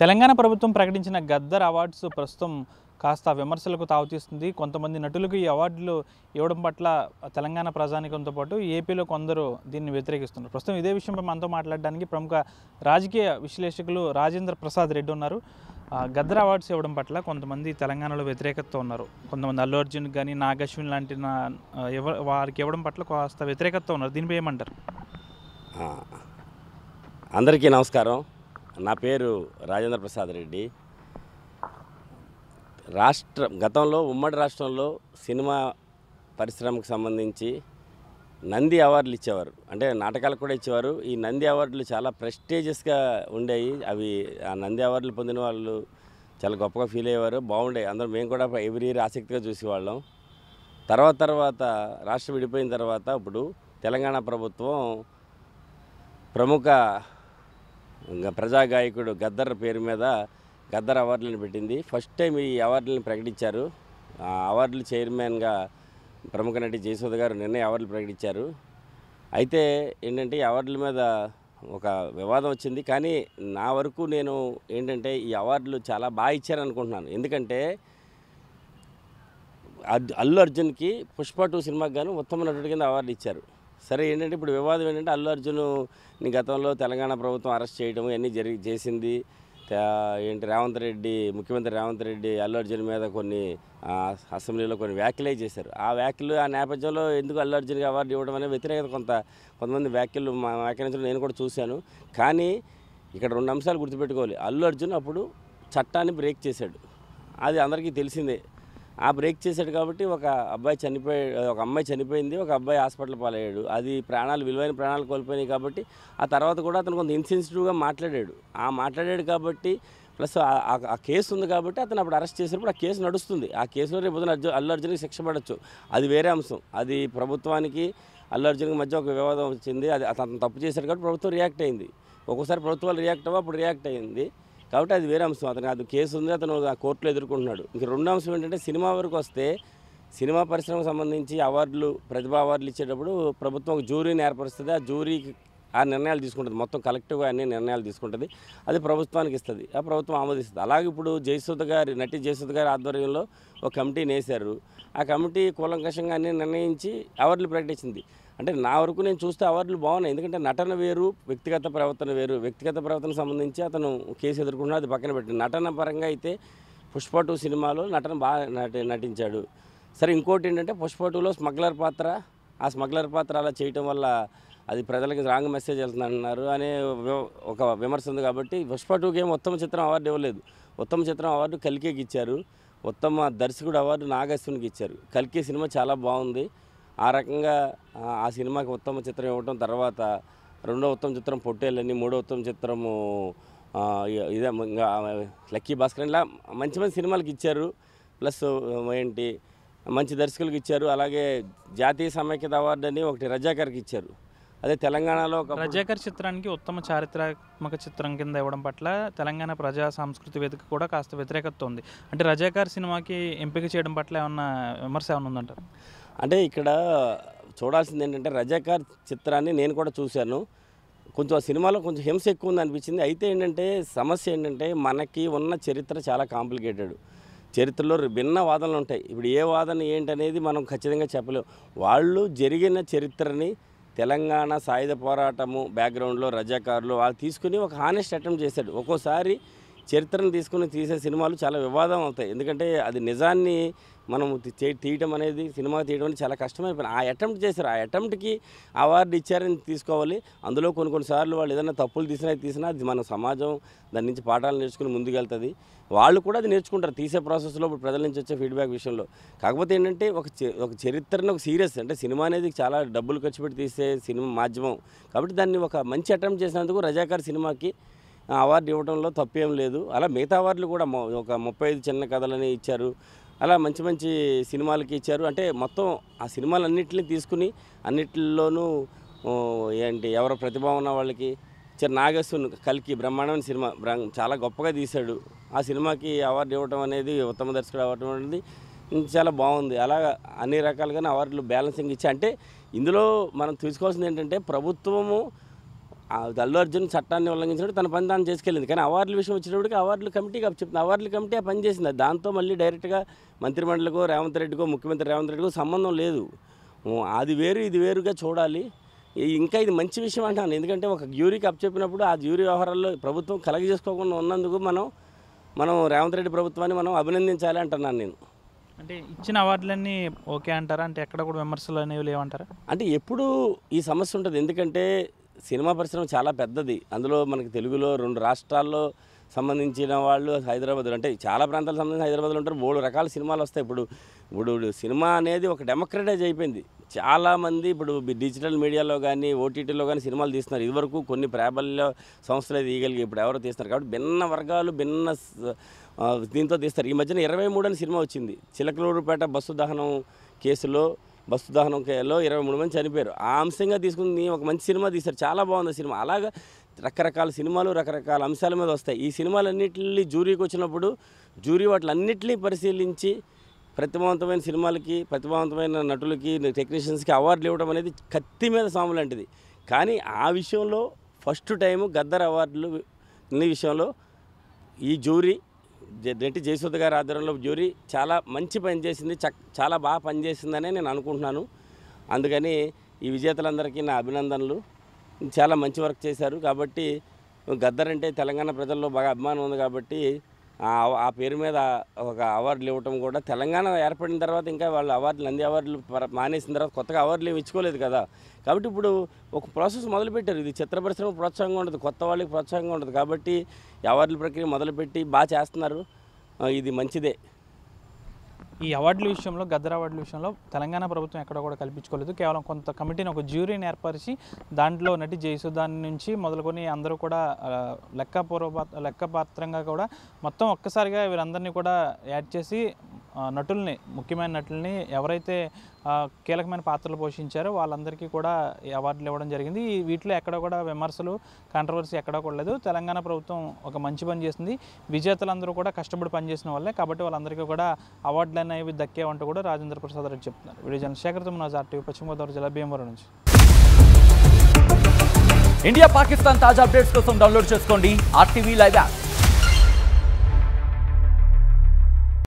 తెలంగాణ ప్రభుత్వం ప్రకటించిన గద్దర్ అవార్డ్స్ ప్రస్తుతం కాస్త విమర్శలకు తావుతీస్తుంది. కొంతమంది నటులకు ఈ అవార్డులు ఇవ్వడం పట్ల తెలంగాణ ప్రజానీకంతో పాటు ఏపీలో కొందరు దీన్ని వ్యతిరేకిస్తున్నారు. ప్రస్తుతం ఇదే విషయంపై మనతో మాట్లాడడానికి ప్రముఖ రాజకీయ విశ్లేషకులు రాజేంద్ర ప్రసాద్ రెడ్డి ఉన్నారు. గద్దర్ అవార్డ్స్ ఇవ్వడం పట్ల కొంతమంది తెలంగాణలో వ్యతిరేకతతో ఉన్నారు. కొంతమంది అల్లు అర్జున్ కానీ నాగ్ అశ్విన్ లాంటి వారికి ఇవ్వడం పట్ల కాస్త వ్యతిరేకతతో ఉన్నారు. దీనిపై ఏమంటారు? అందరికీ నమస్కారం. నా పేరు రాజేంద్ర ప్రసాద్ రెడ్డి. గతంలో ఉమ్మడి రాష్ట్రంలో సినిమా పరిశ్రమకు సంబంధించి నంది అవార్డులు ఇచ్చేవారు, అంటే నాటకాలకు కూడా ఇచ్చేవారు. ఈ నంది అవార్డులు చాలా ప్రెస్టీజియస్గా ఉండేవి. ఆ నంది అవార్డులు పొందిన వాళ్ళు చాలా గొప్పగా ఫీల్ అయ్యేవారు, బాగుండేవి. అందరూ మేము కూడా ఎవ్రీ ఇయర్ ఆసక్తిగా చూసేవాళ్ళం. తర్వాత రాష్ట్రం విడిపోయిన తర్వాత ఇప్పుడు తెలంగాణ ప్రభుత్వం ప్రముఖ ప్రజాగాయకుడు గద్దర్ పేరు మీద గద్దర్ అవార్డులను పెట్టింది. ఫస్ట్ టైం ఈ అవార్డులను ప్రకటించారు. ఆ అవార్డులు చైర్మన్గా ప్రముఖ నటి జయసుధ గారు నిన్నే అవార్డులు ప్రకటించారు. అయితే ఏంటంటే ఈ అవార్డుల మీద ఒక వివాదం వచ్చింది. కానీ నా వరకు నేను ఏంటంటే ఈ అవార్డులు చాలా బాగా ఇచ్చారనుకుంటున్నాను. ఎందుకంటే అల్లు అర్జున్కి పుష్ప 2 సినిమాకి గాను ఉత్తమ నటుడి కింద అవార్డు ఇచ్చారు. సరే, ఏంటంటే ఇప్పుడు వివాదం ఏంటంటే అల్లు అర్జున్ని గతంలో తెలంగాణ ప్రభుత్వం అరెస్ట్ చేయడం ఇవన్నీ చేసింది. ముఖ్యమంత్రి రేవంత్ రెడ్డి అల్లు అర్జున్ మీద కొన్ని అసెంబ్లీలో కొన్ని వ్యాఖ్యలే చేశారు. ఆ నేపథ్యంలో ఎందుకు అల్లు అర్జున్కి అవార్డు ఇవ్వడం అనే వ్యతిరేకత కొంతమంది వ్యాఖ్యానించడం నేను కూడా చూశాను. కానీ ఇక్కడ 2 అంశాలు గుర్తుపెట్టుకోవాలి. అల్లు అర్జున్ అప్పుడు చట్టాన్ని బ్రేక్ చేశాడు, అది అందరికీ తెలిసిందే. ఆ బ్రేక్ చేశాడు కాబట్టి ఒక అమ్మాయి చనిపోయింది, ఒక అబ్బాయి హాస్పిటల్ పాలయ్యాడు. అది విలువైన ప్రాణాలు కోల్పోయినాయి. కాబట్టి ఆ తర్వాత కూడా అతను కొంత ఇన్సెన్సిటివ్గా మాట్లాడాడు కాబట్టి ప్లస్ ఆ కేసు ఉంది కాబట్టి అతను అప్పుడు అరెస్ట్ చేసినప్పుడు ఆ కేసు నడుస్తుంది. ఆ కేసులో రేపు అల్లు అర్జున్కి శిక్ష పడవచ్చు, అది వేరే అంశం. అది ప్రభుత్వానికి అల్లు అర్జున్కి మధ్య ఒక వివాదం వచ్చింది. అది అతను తప్పు చేశాడు కాబట్టి ప్రభుత్వం రియాక్ట్ అయింది. ఒక్కోసారి ప్రభుత్వాలు అప్పుడు రియాక్ట్ అయింది కాబట్టి అది వేరే అంశం. అది కేసు ఉంది, అతను ఆ కోర్టులో ఎదుర్కొంటున్నాడు. ఇంక 2వ అంశం ఏంటంటే సినిమా వరకు వస్తే సినిమా పరిశ్రమకు సంబంధించి ప్రతిభా అవార్డులు ఇచ్చేటప్పుడు ప్రభుత్వం ఒక జ్యూరీని ఏర్పరుస్తుంది. ఆ జ్యూరీకి ఆ నిర్ణయాలు తీసుకుంటుంది, మొత్తం కలెక్టివ్గా అన్ని నిర్ణయాలు తీసుకుంటుంది. అది ప్రభుత్వానికి ఇస్తుంది, ఆ ప్రభుత్వం ఆమోదిస్తుంది. అలాగే ఇప్పుడు నటి జయసుధ గారి ఆధ్వర్యంలో ఒక కమిటీని వేశారు. ఆ కమిటీ కూలంకషంగా అన్ని నిర్ణయించి అవార్డులు ప్రకటించింది. అంటే నా వరకు నేను చూస్తే అవార్డులు బాగున్నాయి. ఎందుకంటే నటన వేరు, వ్యక్తిగత ప్రవర్తన వేరు. వ్యక్తిగత ప్రవర్తన సంబంధించి అతను కేసు ఎదుర్కొన్నాడు, అది పక్కన పెట్టి నటన పరంగా అయితే పుష్ప 2 సినిమాలో నటన బాగా నటించాడు. సరే, ఇంకోటి ఏంటంటే పుష్ప 2లో స్మగ్లర్ పాత్ర అలా చేయటం వల్ల అది ప్రజలకి రాంగ్ మెసేజ్ వెళ్తుందన్నారు అనే ఒక విమర్శ ఉంది. కాబట్టి పుష్ప 2కి ఏమో ఉత్తమ చిత్రం అవార్డు ఇవ్వలేదు. ఉత్తమ చిత్రం అవార్డు కల్కికి ఇచ్చారు. ఉత్తమ దర్శకుడు అవార్డు నాగ్ అశ్విన్కి ఇచ్చారు. కల్కి సినిమా చాలా బాగుంది. ఆ రకంగా ఆ సినిమాకి ఉత్తమ చిత్రం ఇవ్వటం, తర్వాత 2వ ఉత్తమ చిత్రం పొట్టేళ్ళని, 3వ ఉత్తమ చిత్రము ఇదే లక్కీ భాస్కర్, ఇలా మంచి సినిమాలకు ఇచ్చారు. ప్లస్ మంచి దర్శకులకు ఇచ్చారు. అలాగే జాతీయ సమైక్యత అవార్డు అని ఒకటి రజాకర్కి ఇచ్చారు. అదే తెలంగాణలో రజాకర్ చిత్రానికి ఉత్తమ చారిత్రాత్మక చిత్రం కింద ఇవ్వడం పట్ల తెలంగాణ ప్రజా సంస్కృతి వేదిక కూడా కాస్త వ్యతిరేకత ఉంది. అంటే రజాకర్ సినిమాకి ఎంపిక చేయడం పట్ల ఏమన్నా విమర్శ ఏమన్నా ఉందంటారు? అంటే ఇక్కడ చూడాల్సింది ఏంటంటే రజాకర్ చిత్రాన్ని నేను కూడా చూశాను. కొంచెం ఆ సినిమాలో కొంచెం హింస ఎక్కువ ఉంది అనిపించింది. అయితే ఏంటంటే సమస్య ఏంటంటే మనకి ఉన్న చరిత్ర చాలా కాంప్లికేటెడ్. చరిత్రలో భిన్న వాదనలు ఉంటాయి. ఇప్పుడు ఏ వాదన ఏంటనేది మనం ఖచ్చితంగా చెప్పలేము. వాళ్ళు జరిగిన చరిత్రని తెలంగాణ సాయుధ పోరాటము బ్యాక్గ్రౌండ్లో రజాకారులు వాళ్ళు తీసుకుని ఒక హానెస్ట్ అటెంప్ట్ చేశాడు. ఒక్కోసారి చరిత్రను తీసుకుని తీసే సినిమాలు చాలా వివాదం అవుతాయి. ఎందుకంటే అది నిజాన్ని మనం తీయటం అనేది, సినిమా తీయడం అనేది చాలా కష్టమైపోయింది. ఆ అటెంప్ట్ చేశారు. ఆ అటెంప్ట్కి అవార్డు ఇచ్చారని తీసుకోవాలి. అందులో కొన్నిసార్లు వాళ్ళు ఏదైనా తప్పులు తీసినా అది మన సమాజం దాని నుంచి పాఠాలు నేర్చుకుని ముందుకెళ్తుంది. వాళ్ళు కూడా అది నేర్చుకుంటారు తీసే ప్రాసెస్లో, ఇప్పుడు ప్రజల నుంచి వచ్చే ఫీడ్బ్యాక్ విషయంలో. కాకపోతే ఏంటంటే ఒక చరిత్రను ఒక సీరియస్, అంటే సినిమా అనేది చాలా డబ్బులు ఖర్చు పెట్టి తీసే సినిమా మాధ్యమం కాబట్టి దాన్ని ఒక మంచి అటెంప్ట్ చేసినందుకు రజాకర్ సినిమాకి అవార్డు ఇవ్వడంలో తప్పేం లేదు. అలా మిగతా అవార్డులు కూడా ఒక 35 చిన్న కథలని ఇచ్చారు. అలా మంచి సినిమాలకి ఇచ్చారు. అంటే మొత్తం ఆ సినిమాలన్నింటినీ తీసుకుని అన్నిటిలోనూ ఎవరో ప్రతిభ ఉన్న వాళ్ళకి నాగ్ అశ్విన్ కల్కి బ్రహ్మాండమైన సినిమా, చాలా గొప్పగా తీశాడు. ఆ సినిమాకి అవార్డు ఇవ్వడం అనేది, ఉత్తమ దర్శకుడు అవ్వడం అనేది చాలా బాగుంది. అలా అన్ని రకాలుగానే అవార్డులు బ్యాలెన్సింగ్ ఇచ్చి, అంటే ఇందులో మనం తీసుకోవాల్సింది ఏంటంటే ప్రభుత్వము అల్లు అర్జున్ చట్టాన్ని ఉల్లంఘించినప్పుడు తన పని తాను చేసుకెళ్ళింది. కానీ అవార్డుల విషయం వచ్చేటప్పటికి అవార్డుల కమిటీకి చెప్తుంది. అవార్డుల కమిటీ ఆ పని చేసింది. దాంతో మళ్ళీ డైరెక్ట్గా మంత్రిమండలికో రేవంత్ రెడ్డికో ముఖ్యమంత్రి రేవంత్ రెడ్డికో సంబంధం లేదు. అది వేరు ఇది వేరుగా చూడాలి. ఇంకా ఇది మంచి విషయం అంటాను. ఎందుకంటే ఒక జ్యూరీకి అప్పచెప్పినప్పుడు ఆ జ్యూరీ వ్యవహారాల్లో ప్రభుత్వం కలగజేసుకోకుండా ఉన్నందుకు మనం రేవంత్ రెడ్డి ప్రభుత్వాన్ని మనం అభినందించాలి అంటున్నాను నేను. అంటే ఇచ్చిన అవార్డులన్నీ ఓకే అంటారా? అంటే ఎక్కడ కూడా విమర్శలు అనేవి లేవంటారా? అంటే ఎప్పుడూ ఈ సమస్య ఉంటుంది. ఎందుకంటే సినిమా పరిశ్రమ చాలా పెద్దది. అందులో మనకి తెలుగులో 2 రాష్ట్రాల్లో సంబంధించిన వాళ్ళు హైదరాబాద్, అంటే చాలా ప్రాంతాలకు సంబంధించి హైదరాబాద్లో ఉంటారు. 3 రకాల సినిమాలు వస్తాయి. ఇప్పుడు సినిమా అనేది ఒక డెమోక్రటైజ్ అయిపోయింది. చాలామంది ఇప్పుడు డిజిటల్ మీడియాలో కానీ ఓటీటీలో కానీ సినిమాలు తీస్తున్నారు. ఇదివరకు కొన్ని ప్రాబల్య సంస్థలే తీయగలిగి ఇప్పుడు ఎవరో తీస్తున్నారు. కాబట్టి భిన్న వర్గాలు భిన్న దీంతో తీస్తారు. ఈ మధ్యన 23 అని సినిమా వచ్చింది. చిలకలూరుపేట బస్సు దహనం కేసులో 23 మంది చనిపోయారు. ఆ అంశంగా తీసుకుని ఒక మంచి సినిమా తీశారు. చాలా బాగుంది సినిమా. అలాగా రకరకాల సినిమాలు రకరకాల అంశాల మీద వస్తాయి. ఈ సినిమాలన్నింటినీ జ్యూరీకి వచ్చినప్పుడు జ్యూరీ వాటిలన్నింటినీ పరిశీలించి ప్రతిభావంతమైన సినిమాలకి, ప్రతిభావంతమైన నటులకి, టెక్నీషియన్స్కి అవార్డులు ఇవ్వడం అనేది కత్తి మీద సాము లాంటిది. కానీ ఆ విషయంలో ఫస్ట్ టైము గద్దర్ అవార్డులు విషయంలో ఈ జ్యూరీ రెడ్డి జయసుధ గారి ఆధ్వర్యంలో జ్యూరీ చాలా మంచి పని చేసింది, చాలా బాగా పనిచేసిందనే నేను అనుకుంటున్నాను. అందుకని ఈ విజేతలందరికీ నా అభినందనలు. చాలా మంచి వర్క్ చేశారు. కాబట్టి గద్దర్ అంటే తెలంగాణ ప్రజల్లో బాగా అభిమానం ఉంది. కాబట్టి ఆ పేరు మీద ఒక అవార్డులు ఇవ్వటం కూడా, తెలంగాణ ఏర్పడిన తర్వాత ఇంకా వాళ్ళు నంది అవార్డులు మానేసిన తర్వాత కొత్తగా అవార్డులు ఏమి ఇచ్చుకోలేదు కదా. కాబట్టి ఇప్పుడు ఒక ప్రాసెస్ మొదలుపెట్టారు. ఇది చిత్ర పరిశ్రమ ప్రోత్సాహంగా ఉంటుంది, కొత్త వాళ్ళకి ప్రోత్సాహంగా ఉంటుంది. కాబట్టి అవార్డుల ప్రక్రియ మొదలుపెట్టి బాగా చేస్తున్నారు. ఇది మంచిదే. ఈ అవార్డుల విషయంలో, గద్దర్ అవార్డుల విషయంలో తెలంగాణ ప్రభుత్వం ఎక్కడ కూడా కల్పించుకోలేదు. కేవలం కొంత కమిటీని, ఒక జ్యూరీని ఏర్పరిచి దాంట్లో నటి జయసుధాని నుంచి మొదలుకొని అందరూ కూడా లెక్కపాత్రంగా కూడా మొత్తం ఒక్కసారిగా వీరందరినీ కూడా యాడ్ చేసి నటుల్ని, ముఖ్యమైన నటుల్ని ఎవరైతే కీలకమైన పాత్రలు పోషించారో వాళ్ళందరికీ కూడా ఈ అవార్డులు ఇవ్వడం జరిగింది. వీటిలో ఎక్కడ కూడా విమర్శలు, కాంట్రవర్సీ ఎక్కడ కూడా లేదు. తెలంగాణ ప్రభుత్వం ఒక మంచి పని చేసింది. విజేతలందరూ కూడా కష్టపడి పనిచేసిన వాళ్ళే. కాబట్టి వాళ్ళందరికీ కూడా అవార్డులు అనేవి దక్కేవంటూ కూడా రాజేంద్ర ప్రసాద్ రెడ్డి చెప్తున్నారు. వీడియో జర్నలిస్ట్ శేఖర్తో మనోజ్, RTV, పశ్చిమ గోదావరి జిల్లా భీమవరం నుంచి. ఇండియా పాకిస్తాన్ తాజా అప్డేట్స్ కోసం డౌన్లోడ్ చేసుకోండి RTV లైవ్ యాప్.